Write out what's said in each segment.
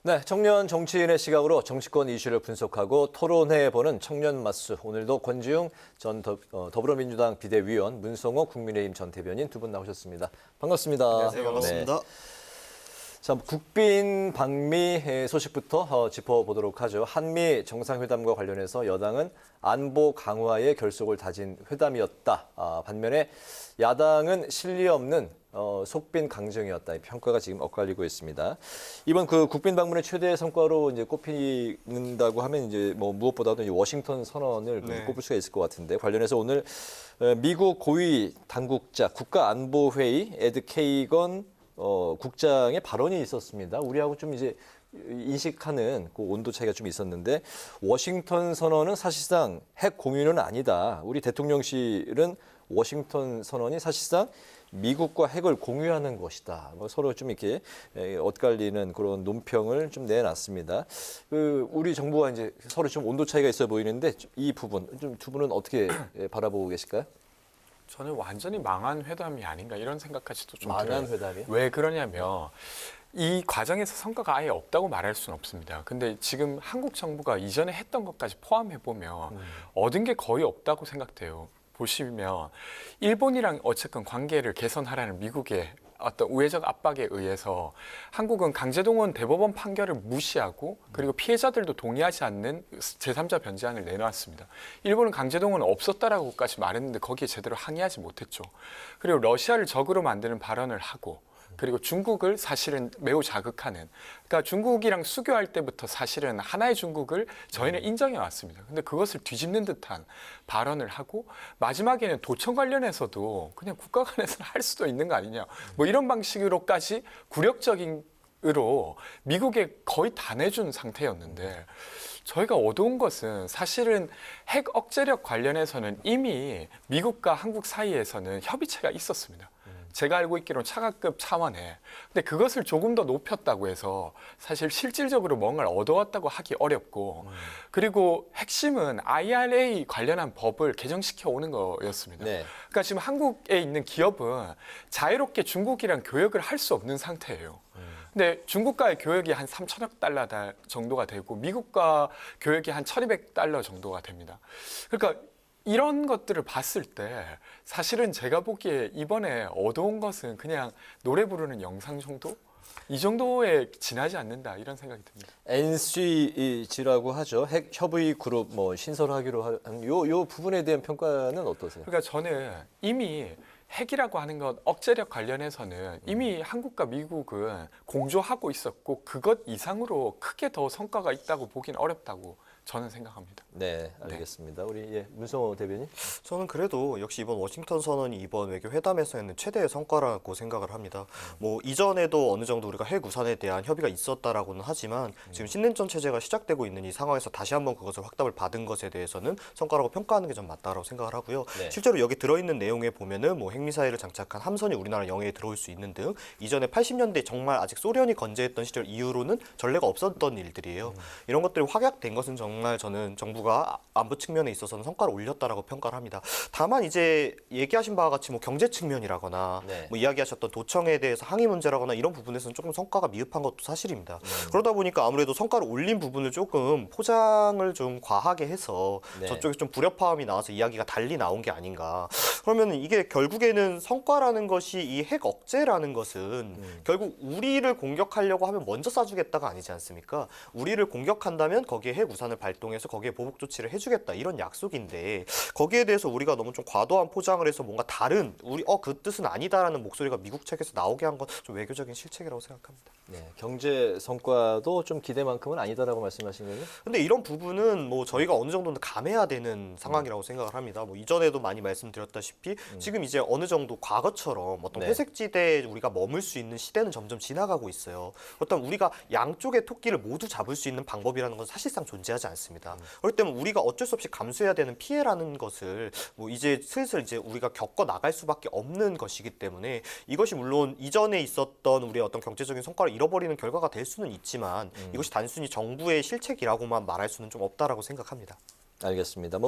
네, 청년 정치인의 시각으로 정치권 이슈를 분석하고 토론해보는 청년 마수. 오늘도 권지웅 전 더불어민주당 비대위원, 문성호 국민의힘 전 대변인 두 분 나오셨습니다. 반갑습니다. 안녕하세요. 반갑습니다. 자, 국빈 방미 소식부터 짚어보도록 하죠. 한미 정상회담과 관련해서 여당은 안보 강화에 결속을 다진 회담이었다. 반면에 야당은 실리 없는 속빈 강정이었다. 이 평가가 지금 엇갈리고 있습니다. 이번 그 국빈 방문의 최대 성과로 이제 꼽힌다고 하면 이제 뭐 무엇보다도 이제 워싱턴 선언을 꼽을 수가 있을 것 같은데 관련해서 오늘 미국 고위 당국자 국가안보회의 에드 케이건 국장의 발언이 있었습니다. 우리하고 좀 이제 인식하는 그 온도 차이가 좀 있었는데 워싱턴 선언은 사실상 핵 공유는 아니다. 우리 대통령실은 워싱턴 선언이 사실상 미국과 핵을 공유하는 것이다. 뭐 서로 좀 이렇게 엇갈리는 그런 논평을 좀 내놨습니다. 우리 정부가 이제 서로 좀 온도 차이가 있어 보이는데 이 부분 좀 두 분은 어떻게 바라보고 계실까요? 저는 완전히 망한 회담이 아닌가 이런 생각까지도 좀 망한 들어요. 회담이요? 왜 그러냐면 이 과정에서 성과가 아예 없다고 말할 수는 없습니다. 근데 지금 한국 정부가 이전에 했던 것까지 포함해 보면 얻은 게 거의 없다고 생각돼요. 보시면 일본이랑 어쨌든 관계를 개선하라는 미국의 어떤 우회적 압박에 의해서 한국은 강제동원 대법원 판결을 무시하고 그리고 피해자들도 동의하지 않는 제3자 변제안을 내놓았습니다. 일본은 강제동원은 없었다라고까지 말했는데 거기에 제대로 항의하지 못했죠. 그리고 러시아를 적으로 만드는 발언을 하고 그리고 중국을 사실은 매우 자극하는, 그러니까 중국이랑 수교할 때부터 사실은 하나의 중국을 저희는 인정해 왔습니다. 근데 그것을 뒤집는 듯한 발언을 하고 마지막에는 도청 관련해서도 그냥 국가 간에서는 할 수도 있는 거 아니냐, 뭐 이런 방식으로까지 굴욕적으로 미국에 거의 다 내준 상태였는데 저희가 얻어온 것은 사실은 핵 억제력 관련해서는 이미 미국과 한국 사이에서는 협의체가 있었습니다. 제가 알고 있기로는 차관급 차원에. 근데 그것을 조금 더 높였다고 해서 사실 실질적으로 뭔가를 얻어왔다고 하기 어렵고 그리고 핵심은 IRA 관련한 법을 개정시켜 오는 거였습니다. 네. 그러니까 지금 한국에 있는 기업은 자유롭게 중국이랑 교역을 할 수 없는 상태예요. 근데 중국과의 교역이 한 3천억 달러 정도가 되고 미국과 교역이 한 1,200달러 정도가 됩니다. 그러니까 이런 것들을 봤을 때 사실은 제가 보기에 이번에 얻어온 것은 그냥 노래 부르는 영상 정도? 이 정도에 지나지 않는다 이런 생각이 듭니다. NCG라고 하죠. 핵 협의 그룹 뭐 신설하기로 한 요 부분에 대한 평가는 어떠세요? 그러니까 저는 이미 핵이라고 하는 것 억제력 관련해서는 이미 한국과 미국은 공조하고 있었고 그것 이상으로 크게 더 성과가 있다고 보기는 어렵다고 저는 생각합니다. 네, 알겠습니다. 우리 문성호 대변인. 저는 그래도 역시 이번 워싱턴 선언이 이번 외교 회담에서는 최대의 성과라고 생각을 합니다. 뭐 이전에도 어느 정도 우리가 핵 우산에 대한 협의가 있었다라고는 하지만 지금 신냉전 체제가 시작되고 있는 이 상황에서 다시 한번 그것을 확답을 받은 것에 대해서는 성과라고 평가하는 게 좀 맞다라고 생각을 하고요. 네. 실제로 여기 들어있는 내용에 보면은 뭐 핵미사일을 장착한 함선이 우리나라 영해에 들어올 수 있는 등 이전에 80년대 정말 아직 소련이 건재했던 시절 이후로는 전례가 없었던 일들이에요. 이런 것들이 확약된 것은 정말 저는 정부가 안보 측면에 있어서는 성과를 올렸다라고 평가를 합니다. 다만 이제 얘기하신 바와 같이 뭐 경제 측면이라거나 네. 뭐 이야기하셨던 도청에 대해서 항의 문제라거나 이런 부분에서는 조금 성과가 미흡한 것도 사실입니다. 그러다 보니까 아무래도 성과를 올린 부분을 조금 포장을 좀 과하게 해서 네. 저쪽에 좀 불협화음이 나와서 이야기가 달리 나온 게 아닌가. 그러면 이게 결국에는 성과라는 것이 이 핵 억제라는 것은 결국 우리를 공격하려고 하면 먼저 쏴주겠다가 아니지 않습니까? 우리를 공격한다면 거기에 핵 우산을 발동해서 거기에 보복 조치를 해주겠다 이런 약속인데 거기에 대해서 우리가 너무 좀 과도한 포장을 해서 뭔가 다른 그 뜻은 아니다라는 목소리가 미국 측에서 나오게 한 건 좀 외교적인 실책이라고 생각합니다. 네, 경제 성과도 좀 기대만큼은 아니다라고 말씀하신 거죠? 근데 이런 부분은 뭐 저희가 어느 정도는 감해야 되는 상황이라고 생각을 합니다. 뭐 이전에도 많이 말씀드렸다시피 지금 이제 어느 정도 과거처럼 어떤 네. 회색지대에 우리가 머물 수 있는 시대는 점점 지나가고 있어요. 어떤 우리가 양쪽의 토끼를 모두 잡을 수 있는 방법이라는 건 사실상 존재하지 않습니다. 그렇기 때문에 우리가 어쩔 수 없이 감수해야 되는 피해라는 것을 뭐 이제 슬슬 이제 우리가 겪어 나갈 수밖에 없는 것이기 때문에 이것이 물론 이전에 있었던 우리의 어떤 경제적인 성과를 잃어버리는 결과가 될 수는 있지만 이것이 단순히 정부의 실책이라고만 말할 수는 좀 없다라고 생각합니다. 알겠습니다.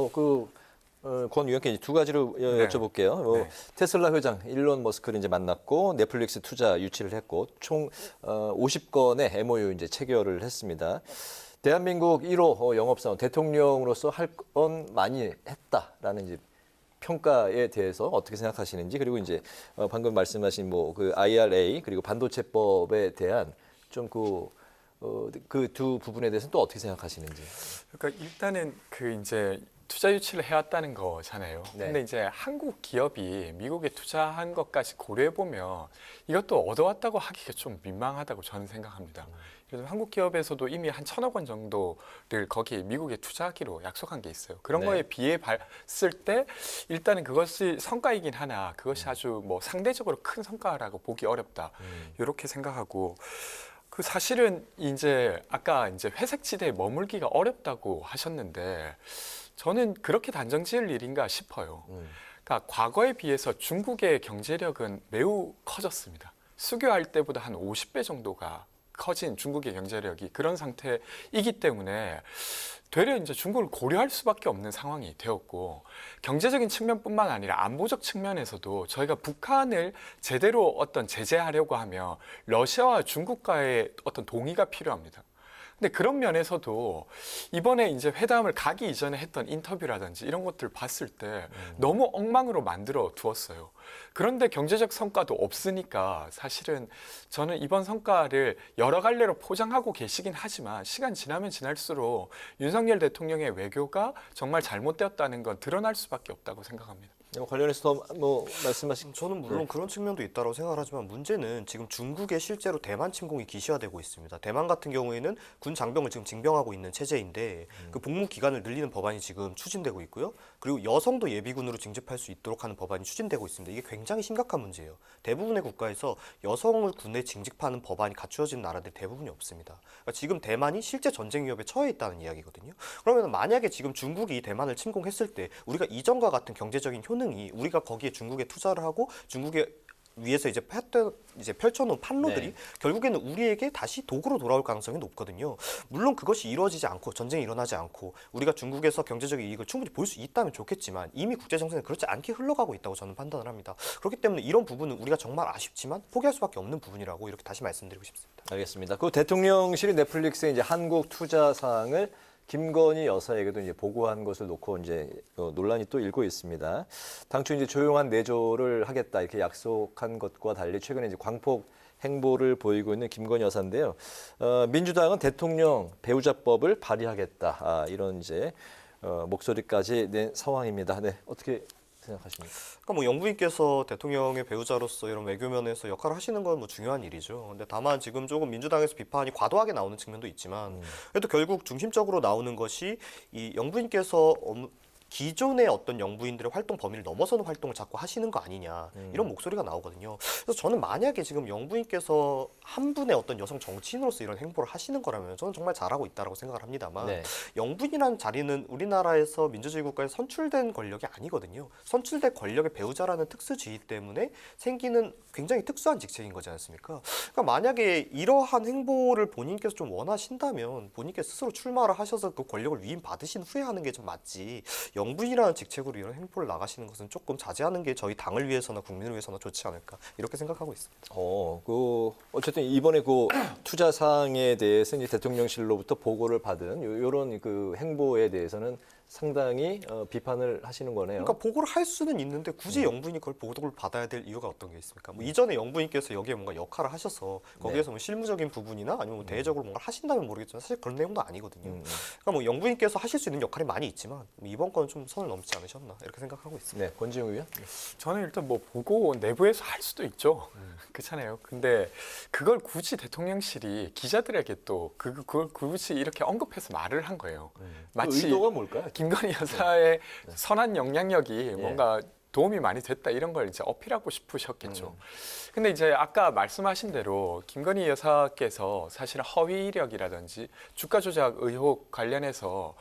권 위원께 이제 두 가지로 네. 여쭤볼게요. 네. 테슬라 회장 일론 머스크를 이제 만났고 넷플릭스 투자 유치를 했고 총 50건의 MOU 이제 체결을 했습니다. 대한민국 1호 영업사원 대통령으로서 할 건 많이 했다라는 이제 평가에 대해서 어떻게 생각하시는지 그리고 이제 방금 말씀하신 뭐 그 IRA 그리고 반도체법에 대한 좀 그 두 부분에 대해서는 또 어떻게 생각하시는지. 그러니까 일단은 그 이제 투자 유치를 해왔다는 거잖아요. 네. 근데 이제 한국 기업이 미국에 투자한 것까지 고려해 보면 이것도 얻어왔다고 하기가 좀 민망하다고 저는 생각합니다. 그래서 한국 기업에서도 이미 한 1,000억 원 정도를 거기 미국에 투자하기로 약속한 게 있어요. 그런 네. 거에 비해 봤을 때 일단은 그것이 성과이긴 하나 그것이 아주 뭐 상대적으로 큰 성과라고 보기 어렵다. 이렇게 생각하고. 그 사실은 이제 아까 이제 회색 지대에 머물기가 어렵다고 하셨는데 저는 그렇게 단정 지을 일인가 싶어요. 그러니까 과거에 비해서 중국의 경제력은 매우 커졌습니다. 수교할 때보다 한 50배 정도가 커진 중국의 경제력이 그런 상태이기 때문에 되려 이제 중국을 고려할 수밖에 없는 상황이 되었고 경제적인 측면뿐만 아니라 안보적 측면에서도 저희가 북한을 제대로 어떤 제재하려고 하면 러시아와 중국과의 어떤 동의가 필요합니다. 근데 그런 면에서도 이번에 이제 회담을 가기 이전에 했던 인터뷰라든지 이런 것들 봤을 때 너무 엉망으로 만들어 두었어요. 그런데 경제적 성과도 없으니까 사실은 저는 이번 성과를 여러 갈래로 포장하고 계시긴 하지만 시간 지나면 지날수록 윤석열 대통령의 외교가 정말 잘못되었다는 건 드러날 수밖에 없다고 생각합니다. 관련해서 뭐 말씀하신 저는 물론 그런 측면도 있다고 생각을 하지만 문제는 지금 중국에 실제로 대만 침공이 기시화되고 있습니다. 대만 같은 경우에는 군 장병을 지금 징병하고 있는 체제인데 그 복무 기간을 늘리는 법안이 지금 추진되고 있고요. 그리고 여성도 예비군으로 징집할 수 있도록 하는 법안이 추진되고 있습니다. 이게 굉장히 심각한 문제예요. 대부분의 국가에서 여성을 군에 징집하는 법안이 갖추어진 나라들 대부분이 없습니다. 그러니까 지금 대만이 실제 전쟁 위협에 처해 있다는 이야기거든요. 그러면 만약에 지금 중국이 대만을 침공했을 때 우리가 이전과 같은 경제적인 효능이 우리가 거기에 중국에 투자를 하고 중국에 위에서 이제 펼쳐놓은 판로들이 네. 결국에는 우리에게 다시 도구로 돌아올 가능성이 높거든요. 물론 그것이 이루어지지 않고 전쟁이 일어나지 않고 우리가 중국에서 경제적인 이익을 충분히 볼 수 있다면 좋겠지만 이미 국제 정세는 그렇지 않게 흘러가고 있다고 저는 판단을 합니다. 그렇기 때문에 이런 부분은 우리가 정말 아쉽지만 포기할 수밖에 없는 부분이라고 이렇게 다시 말씀드리고 싶습니다. 알겠습니다. 그 대통령실이 넷플릭스에 이제 한국 투자 사항을 김건희 여사에게도 이제 보고한 것을 놓고 이제 논란이 또 일고 있습니다. 당초 이제 조용한 내조를 하겠다 이렇게 약속한 것과 달리 최근에 이제 광폭 행보를 보이고 있는 김건희 여사인데요. 민주당은 대통령 배우자법을 발의하겠다 이런 이제 목소리까지 낸 상황입니다. 네, 어떻게 생각하십니까? 그러니까 뭐 영부인께서 대통령의 배우자로서 이런 외교면에서 역할을 하시는 건 뭐 중요한 일이죠. 근데 다만 지금 조금 민주당에서 비판이 과도하게 나오는 측면도 있지만 그래도 결국 중심적으로 나오는 것이 이 영부인께서 기존의 어떤 영부인들의 활동 범위를 넘어서는 활동을 자꾸 하시는 거 아니냐 이런 목소리가 나오거든요. 그래서 저는 만약에 지금 영부인께서 한 분의 어떤 여성 정치인으로서 이런 행보를 하시는 거라면 저는 정말 잘하고 있다라고 생각을 합니다만 네. 영부인이라는 자리는 우리나라에서 민주주의 국가에 선출된 권력이 아니거든요. 선출된 권력의 배우자라는 특수지위 때문에 생기는 굉장히 특수한 직책인 거지 않습니까? 그러니까 만약에 이러한 행보를 본인께서 좀 원하신다면 본인께서 스스로 출마를 하셔서 그 권력을 위임받으신 후에 하는 게 좀 맞지 영부인이라는 직책으로 이런 행보를 나가시는 것은 조금 자제하는 게 저희 당을 위해서나 국민을 위해서나 좋지 않을까 이렇게 생각하고 있습니다. 어쨌든 이번에 그 투자 사항에 대해서 이제 대통령실로부터 보고를 받은 이런 그 행보에 대해서는 상당히 비판을 하시는 거네요. 그러니까 보고를 할 수는 있는데 굳이 영부인이 그걸 보고를 받아야 될 이유가 어떤 게 있습니까? 뭐 이전에 영부인께서 여기에 뭔가 역할을 하셔서 거기에서 뭐 실무적인 부분이나 아니면 뭐 대외적으로 뭔가 하신다면 모르겠지만 사실 그런 내용도 아니거든요. 그러니까 뭐 영부인께서 하실 수 있는 역할이 많이 있지만 뭐 이번 건 좀 선을 넘지 않으셨나 이렇게 생각하고 있습니다. 네, 권지웅 의원. 저는 일단 뭐 보고 내부에서 할 수도 있죠. 그렇잖아요. 근데 그걸 굳이 대통령실이 기자들에게 또 그걸 굳이 이렇게 언급해서 말을 한 거예요. 그 마치 의도가 뭘까요? 김건희 여사의 선한 영향력이 뭔가 도움이 많이 됐다 이런 걸 이제 어필하고 싶으셨겠죠. 근데 이제 아까 말씀하신 대로 김건희 여사께서 사실 허위 이력이라든지 주가 조작 의혹 관련해서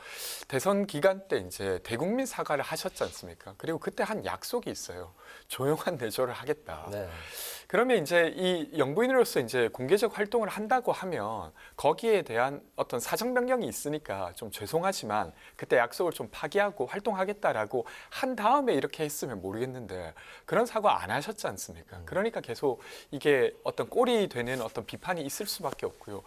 대선 기간 때 이제 대국민 사과를 하셨지 않습니까? 그리고 그때 한 약속이 있어요. 조용한 내조를 하겠다. 네. 그러면 이제 이 영부인으로서 이제 공개적 활동을 한다고 하면 거기에 대한 어떤 사정 변경이 있으니까 좀 죄송하지만 그때 약속을 좀 파기하고 활동하겠다라고 한 다음에 이렇게 했으면 모르겠는데 그런 사과 안 하셨지 않습니까? 그러니까 계속 이게 어떤 꼴이 되는 어떤 비판이 있을 수밖에 없고요.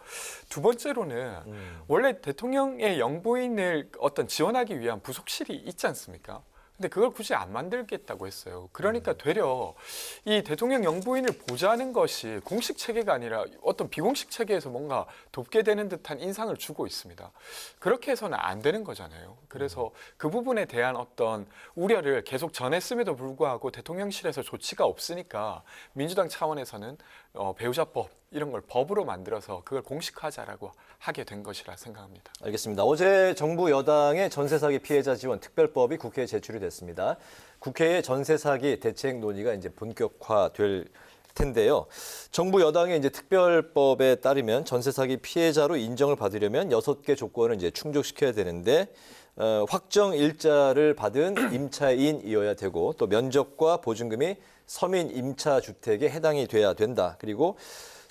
두 번째로는 원래 대통령의 영부인을 어떤 지원하기 위한 부속실이 있지 않습니까? 근데 그걸 굳이 안 만들겠다고 했어요. 그러니까 되려 이 대통령 영부인을 보좌하는 것이 공식 체계가 아니라 어떤 비공식 체계에서 뭔가 돕게 되는 듯한 인상을 주고 있습니다. 그렇게 해서는 안 되는 거잖아요. 그래서 그 부분에 대한 어떤 우려를 계속 전했음에도 불구하고 대통령실에서 조치가 없으니까 민주당 차원에서는 배우자법 이런 걸 법으로 만들어서 그걸 공식화하자라고 하게 된 것이라 생각합니다. 알겠습니다. 어제 정부 여당의 전세 사기 피해자 지원 특별법이 국회에 제출이 됐습니다. 국회의 전세 사기 대책 논의가 이제 본격화될 텐데요. 정부 여당의 이제 특별법에 따르면 전세 사기 피해자로 인정을 받으려면 6개 조건을 이제 충족시켜야 되는데 확정 일자를 받은 임차인이어야 되고 또 면적과 보증금이 서민 임차 주택에 해당이 돼야 된다. 그리고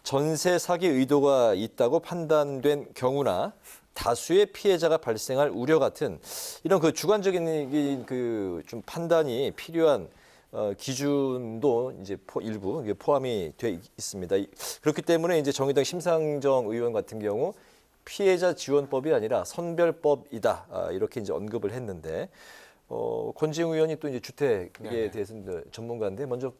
전세 사기 의도가 있다고 판단된 경우나 다수의 피해자가 발생할 우려 같은 이런 그 주관적인 그 좀 판단이 필요한 기준도 이제 일부 포함이 돼 있습니다. 그렇기 때문에 이제 정의당 심상정 의원 같은 경우 피해자 지원법이 아니라 선별법이다 이렇게 이제 언급을 했는데 권지웅 의원이 또 이제 주택에 네네. 대해서는 전문가인데 먼저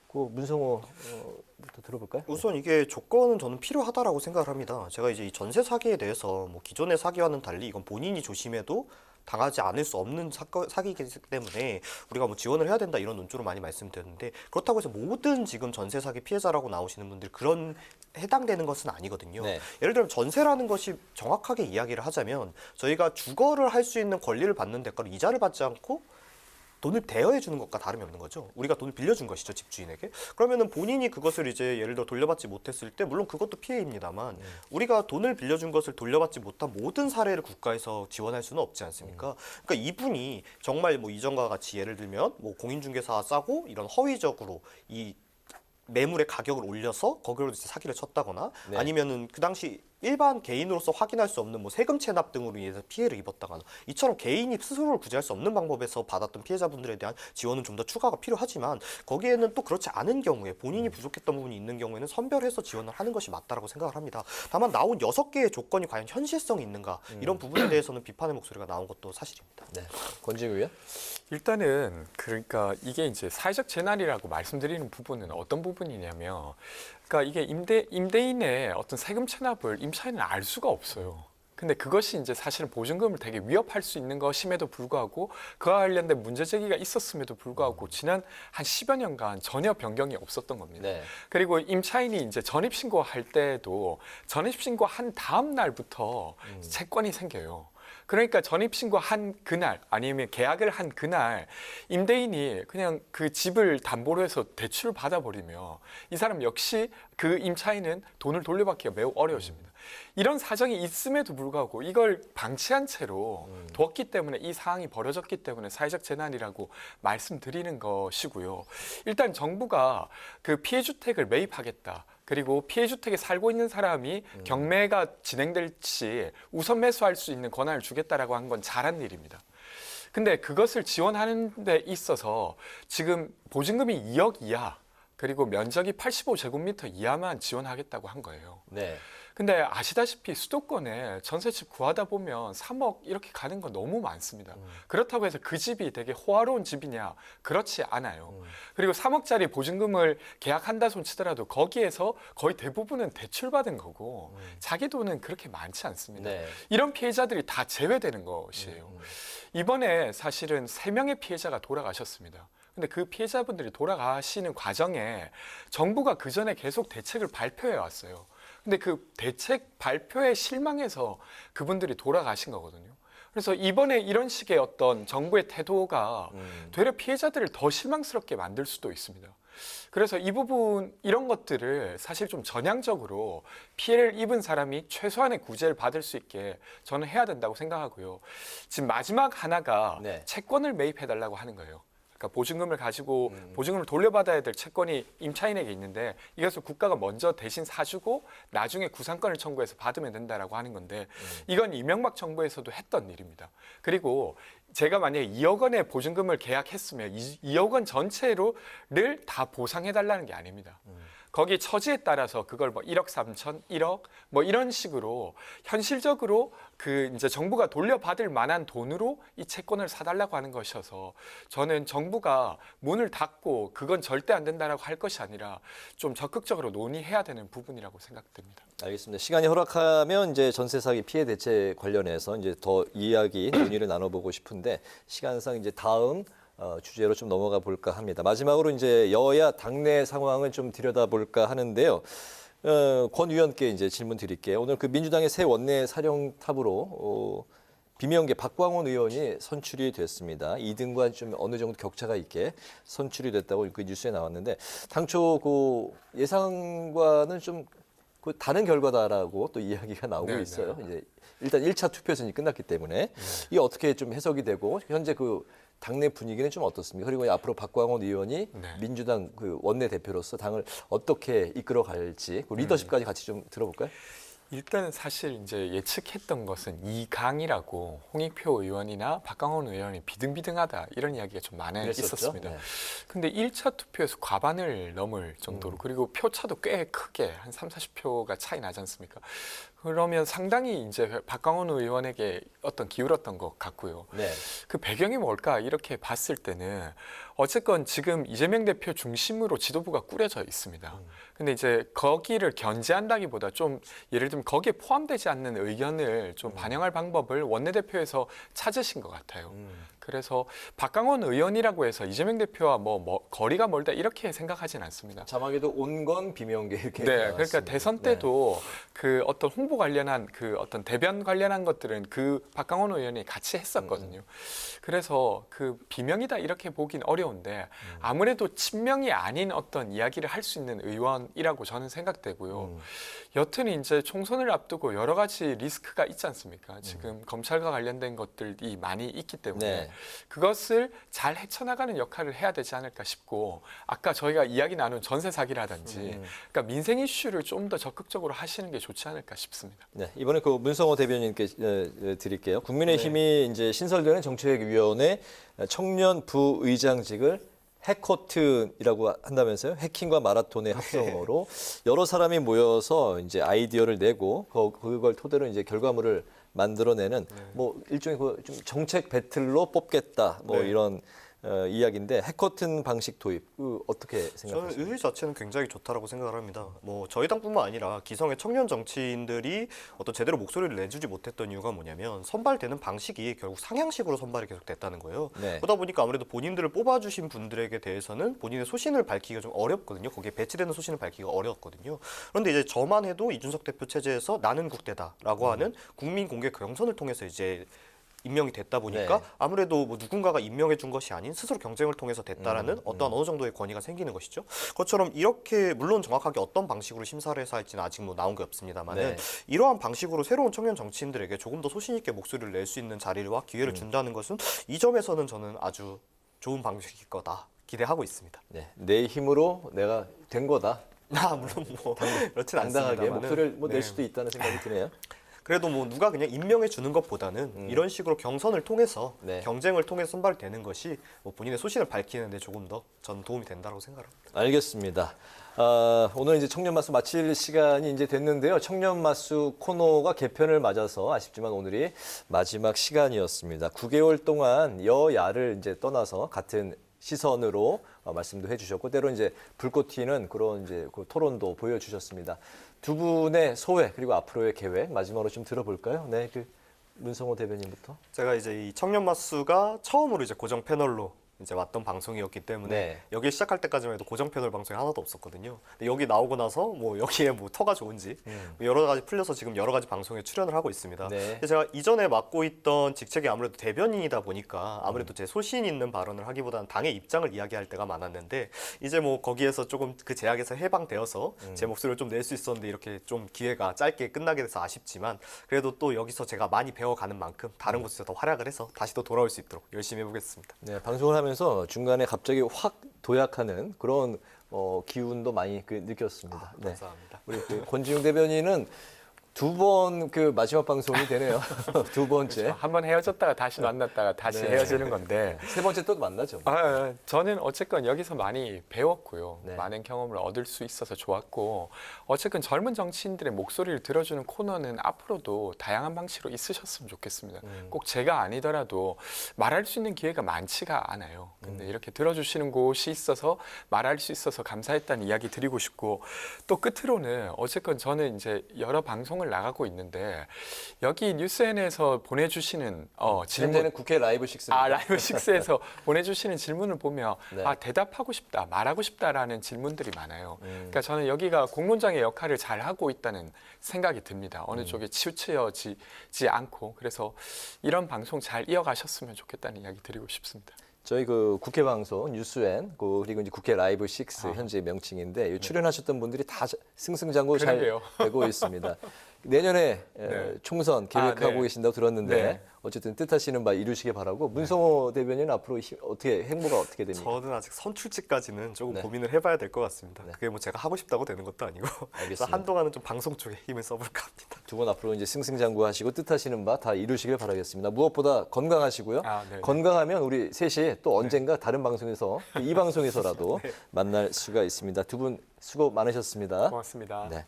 그 문성호부터 들어볼까요? 우선 이게 조건은 저는 필요하다라고 생각을 합니다. 제가 이제 이 전세 사기에 대해서 뭐 기존의 사기와는 달리 이건 본인이 조심해도 당하지 않을 수 없는 사기이기 때문에 우리가 뭐 지원을 해야 된다 이런 논조로 많이 말씀드렸는데 그렇다고 해서 모든 지금 전세 사기 피해자라고 나오시는 분들이 그런 해당되는 것은 아니거든요. 네. 예를 들면 전세라는 것이 정확하게 이야기를 하자면 저희가 주거를 할 수 있는 권리를 받는 대가로 이자를 받지 않고 돈을 대여해 주는 것과 다름이 없는 거죠. 우리가 돈을 빌려준 것이죠, 집주인에게. 그러면은 본인이 그것을 이제 예를 들어 돌려받지 못했을 때 물론 그것도 피해입니다만 우리가 돈을 빌려준 것을 돌려받지 못한 모든 사례를 국가에서 지원할 수는 없지 않습니까? 그러니까 이분이 정말 뭐 이전과 같이 예를 들면 뭐 공인중개사와 싸고 이런 허위적으로 이 매물의 가격을 올려서 거기로 이제 사기를 쳤다거나 네. 아니면은 그 당시 일반 개인으로서 확인할 수 없는 뭐 세금 체납 등으로 인해서 피해를 입었다거나 이처럼 개인이 스스로를 구제할 수 없는 방법에서 받았던 피해자분들에 대한 지원은 좀 더 추가가 필요하지만 거기에는 또 그렇지 않은 경우에 본인이 부족했던 부분이 있는 경우에는 선별해서 지원을 하는 것이 맞다라고 생각을 합니다. 다만 나온 6개의 조건이 과연 현실성이 있는가 이런 부분에 대해서는 비판의 목소리가 나온 것도 사실입니다. 네, 권지웅 의원. 일단은 그러니까 이게 이제 사회적 재난이라고 말씀드리는 부분은 어떤 부분이냐면 그러니까 이게 임대인의 어떤 세금 체납을 임차인은 알 수가 없어요. 근데 그것이 이제 사실은 보증금을 되게 위협할 수 있는 것임에도 불구하고 그와 관련된 문제 제기가 있었음에도 불구하고 지난 한 10여 년간 전혀 변경이 없었던 겁니다. 네. 그리고 임차인이 이제 전입신고할 때도 전입신고한 다음 날부터 채권이 생겨요. 그러니까 전입신고한 그날 아니면 계약을 한 그날 임대인이 그냥 그 집을 담보로 해서 대출을 받아버리면 이 사람 역시 그 임차인은 돈을 돌려받기가 매우 어려워집니다. 이런 사정이 있음에도 불구하고 이걸 방치한 채로 두었기 때문에 이 상황이 벌어졌기 때문에 사회적 재난이라고 말씀드리는 것이고요. 일단 정부가 그 피해주택을 매입하겠다. 그리고 피해주택에 살고 있는 사람이 경매가 진행될 시 우선 매수할 수 있는 권한을 주겠다라고 한 건 잘한 일입니다. 근데 그것을 지원하는 데 있어서 지금 보증금이 2억 이하 그리고 면적이 85제곱미터 이하만 지원하겠다고 한 거예요. 네. 근데 아시다시피 수도권에 전셋집 구하다 보면 3억 이렇게 가는 거 너무 많습니다. 그렇다고 해서 그 집이 되게 호화로운 집이냐? 그렇지 않아요. 그리고 3억짜리 보증금을 계약한다 손 치더라도 거기에서 거의 대부분은 대출받은 거고 자기 돈은 그렇게 많지 않습니다. 네. 이런 피해자들이 다 제외되는 것이에요. 이번에 사실은 3명의 피해자가 돌아가셨습니다. 근데 그 피해자분들이 돌아가시는 과정에 정부가 그 전에 계속 대책을 발표해 왔어요. 근데 그 대책 발표에 실망해서 그분들이 돌아가신 거거든요. 그래서 이번에 이런 식의 어떤 정부의 태도가 되려 피해자들을 더 실망스럽게 만들 수도 있습니다. 그래서 이 부분 이런 것들을 사실 좀 전향적으로 피해를 입은 사람이 최소한의 구제를 받을 수 있게 저는 해야 된다고 생각하고요. 지금 마지막 하나가 네. 채권을 매입해달라고 하는 거예요. 그러니까 보증금을 가지고 보증금을 돌려받아야 될 채권이 임차인에게 있는데 이것을 국가가 먼저 대신 사주고 나중에 구상권을 청구해서 받으면 된다라고 하는 건데 이건 이명박 정부에서도 했던 일입니다. 그리고 제가 만약에 2억 원의 보증금을 계약했으면 2억 원 전체를 다 보상해달라는 게 아닙니다. 거기 처지에 따라서 그걸 뭐 1억 3천, 1억 뭐 이런 식으로 현실적으로 그 이제 정부가 돌려받을 만한 돈으로 이 채권을 사달라고 하는 것이어서 저는 정부가 문을 닫고 그건 절대 안 된다라고 할 것이 아니라 좀 적극적으로 논의해야 되는 부분이라고 생각됩니다. 알겠습니다. 시간이 허락하면 이제 전세 사기 피해 대책 관련해서 이제 더 이야기 논의를 나눠보고 싶은데 시간상 이제 다음 주제로 좀 넘어가 볼까 합니다. 마지막으로 이제 여야 당내 상황을 좀 들여다볼까 하는데요. 권 의원께 이제 질문 드릴게요. 오늘 그 민주당의 새 원내 사령탑으로 비명계 박광원 의원이 선출이 됐습니다. 2등과 좀 어느 정도 격차가 있게 선출이 됐다고 그 뉴스에 나왔는데 당초 그 예상과는 좀 그 다른 결과다라고 또 이야기가 나오고 네, 있어요. 이제 일단 1차 투표에서 이제 끝났기 때문에 이게 어떻게 좀 해석이 되고 현재 그 당내 분위기는 좀 어떻습니까? 그리고 앞으로 박광원 의원이 네. 민주당 그 원내 대표로서 당을 어떻게 이끌어 갈지 그 리더십까지 같이 좀 들어볼까요? 일단 사실 이제 예측했던 것은 이강이라고 홍익표 의원이나 박광원 의원이 비등비등하다 이런 이야기가 좀 많이 그랬었죠? 있었습니다. 네. 근데 1차 투표에서 과반을 넘을 정도로 그리고 표차도 꽤 크게 한 3, 40표가 차이 나지 않습니까? 그러면 상당히 이제 박광원 의원에게 어떤 기울었던 것 같고요. 네. 그 배경이 뭘까 이렇게 봤을 때는 어쨌건 지금 이재명 대표 중심으로 지도부가 꾸려져 있습니다. 근데 이제 거기를 견제한다기보다 좀 예를 들면 거기에 포함되지 않는 의견을 좀 반영할 방법을 원내대표에서 찾으신 것 같아요. 그래서 박광원 의원이라고 해서 이재명 대표와 뭐 거리가 멀다 이렇게 생각하진 않습니다. 자막에도 온건 비명계 이렇게 네, 나왔습니다. 그러니까 대선 때도 그 어떤 홍보 관련한 그 어떤 대변 관련한 것들은 그 박광원 의원이 같이 했었거든요. 그래서 그 비명이다 이렇게 보긴 어려운데 아무래도 친명이 아닌 어떤 이야기를 할 수 있는 의원이라고 저는 생각되고요. 여튼 이제 총선을 앞두고 여러 가지 리스크가 있지 않습니까? 지금 검찰과 관련된 것들이 많이 있기 때문에 네. 그것을 잘 헤쳐나가는 역할을 해야 되지 않을까 싶고 아까 저희가 이야기 나눈 전세 사기라든지 그러니까 민생 이슈를 좀 더 적극적으로 하시는 게 좋지 않을까 싶습니다. 네, 이번에 그 문성호 대변인께 드릴게요. 국민의힘이 이제 신설되는 정책위원회 청년 부의장직을 해커튼이라고 한다면서요? 해킹과 마라톤의 합성어로 여러 사람이 모여서 이제 아이디어를 내고 그걸 토대로 이제 결과물을 만들어내는 뭐 일종의 그 좀 정책 배틀로 뽑겠다 뭐 네. 이런 이야기인데 해커튼 방식 도입 어떻게 저는 생각하십니까? 의의 자체는 굉장히 좋다라고 생각을 합니다. 뭐 저희 당뿐만 아니라 기성의 청년 정치인들이 어떤 제대로 목소리를 내주지 못했던 이유가 뭐냐면 선발되는 방식이 결국 상향식으로 선발이 계속 됐다는 거예요. 네. 그러다 보니까 아무래도 본인들을 뽑아주신 분들에게 대해서는 본인의 소신을 밝히기가 좀 어렵거든요. 거기에 배치되는 소신을 밝히기가 어려웠거든요. 그런데 이제 저만 해도 이준석 대표 체제에서 나는 국대다라고 하는 국민 공개 경선을 통해서 이제 임명이 됐다 보니까 네. 아무래도 뭐 누군가가 임명해 준 것이 아닌 스스로 경쟁을 통해서 됐다라는 어떠한 어느 정도의 권위가 생기는 것이죠. 그것처럼 이렇게 물론 정확하게 어떤 방식으로 심사를 해서 할지는 아직 뭐 나온 게 없습니다만은 네. 이러한 방식으로 새로운 청년 정치인들에게 조금 더 소신 있게 목소리를 낼 수 있는 자리와 기회를 준다는 것은 이 점에서는 저는 아주 좋은 방식일 거다 기대하고 있습니다. 네, 내 힘으로 내가 된 거다. 물론 뭐 그렇진 당당하게 않습니다만은 목소리를 뭐 낼 네. 수도 있다는 생각이 드네요. 그래도 뭐 누가 그냥 임명해 주는 것보다는 이런 식으로 경선을 통해서 네. 경쟁을 통해서 선발되는 것이 뭐 본인의 소신을 밝히는데 조금 더 전 도움이 된다고 생각합니다. 알겠습니다. 오늘 이제 청년 마수 마칠 시간이 이제 됐는데요. 청년 마수 코너가 개편을 맞아서 아쉽지만 오늘이 마지막 시간이었습니다. 9개월 동안 여야를 이제 떠나서 같은 시선으로 말씀도 해주셨고 때로 이제 불꽃 튀는 그런 이제 그 토론도 보여주셨습니다. 두 분의 소회 그리고 앞으로의 계획 마지막으로 좀 들어볼까요? 네, 그 문성호 대변인부터. 제가 이제 이 청년 마수가 처음으로 이제 고정 패널로 이제 왔던 방송이었기 때문에 네. 여기 시작할 때까지만 해도 고정 패널 방송이 하나도 없었거든요. 근데 여기 나오고 나서 뭐 여기에 뭐 터가 좋은지 뭐 여러 가지 풀려서 지금 여러 가지 방송에 출연을 하고 있습니다. 네. 근데 제가 이전에 맡고 있던 직책이 아무래도 대변인이다 보니까 아무래도 제 소신 있는 발언을 하기보다는 당의 입장을 이야기할 때가 많았는데 이제 뭐 거기에서 조금 그 제약에서 해방되어서 제 목소리를 좀 낼 수 있었는데 이렇게 좀 기회가 짧게 끝나게 돼서 아쉽지만 그래도 또 여기서 제가 많이 배워가는 만큼 다른 곳에서 더 활약을 해서 다시 또 돌아올 수 있도록 열심히 해보겠습니다. 네, 방송을 하면서 중간에 갑자기 확 도약하는 그런 기운도 많이 느꼈습니다. 네. 감사합니다. 우리 권지웅 대변인은 두 번 그 마지막 방송이 되네요. 두 번째. 한 번 헤어졌다가 다시 만났다가 다시 네. 헤어지는 건데 세 번째 또 만나죠. 저는 어쨌건 여기서 많이 배웠고요. 네. 많은 경험을 얻을 수 있어서 좋았고 어쨌건 젊은 정치인들의 목소리를 들어주는 코너는 앞으로도 다양한 방식으로 있으셨으면 좋겠습니다. 꼭 제가 아니더라도 말할 수 있는 기회가 많지가 않아요. 근데 이렇게 들어주시는 곳이 있어서 말할 수 있어서 감사했다는 이야기 드리고 싶고 또 끝으로는 어쨌건 저는 이제 여러 방송을 나가고 있는데 여기 뉴스N에서 보내주시는 질문 현재는 국회 라이브 6. 라이브 6에서 보내주시는 질문을 보면 네. 대답하고 싶다, 말하고 싶다라는 질문들이 많아요. 그러니까 저는 여기가 공론장의 역할을 잘 하고 있다는 생각이 듭니다. 어느 쪽에 치우쳐지지 않고 그래서 이런 방송 잘 이어가셨으면 좋겠다는 이야기 드리고 싶습니다. 저희 그 국회 방송 뉴스N 그리고 이제 국회 라이브 6 현재 명칭인데 출연하셨던 분들이 다 승승장구 잘 그러게요. 되고 있습니다. 내년에 총선 계획하고 네. 계신다고 들었는데 네. 어쨌든 뜻하시는 바 이루시길 바라고 문성호 대변인 앞으로 어떻게 행보가 어떻게 됩니까? 저는 아직 선출직까지는 조금 네. 고민을 해봐야 될 것 같습니다. 네. 그게 뭐 제가 하고 싶다고 되는 것도 아니고 그래서 알겠습니다. 한동안은 좀 방송 쪽에 힘을 써볼까 합니다. 두 분 앞으로 이제 승승장구하시고 뜻하시는 바 다 이루시길 바라겠습니다. 무엇보다 건강하시고요. 네. 건강하면 우리 셋이 또 언젠가 다른 방송에서 이 방송에서라도 만날 수가 있습니다. 두 분 수고 많으셨습니다. 고맙습니다. 네.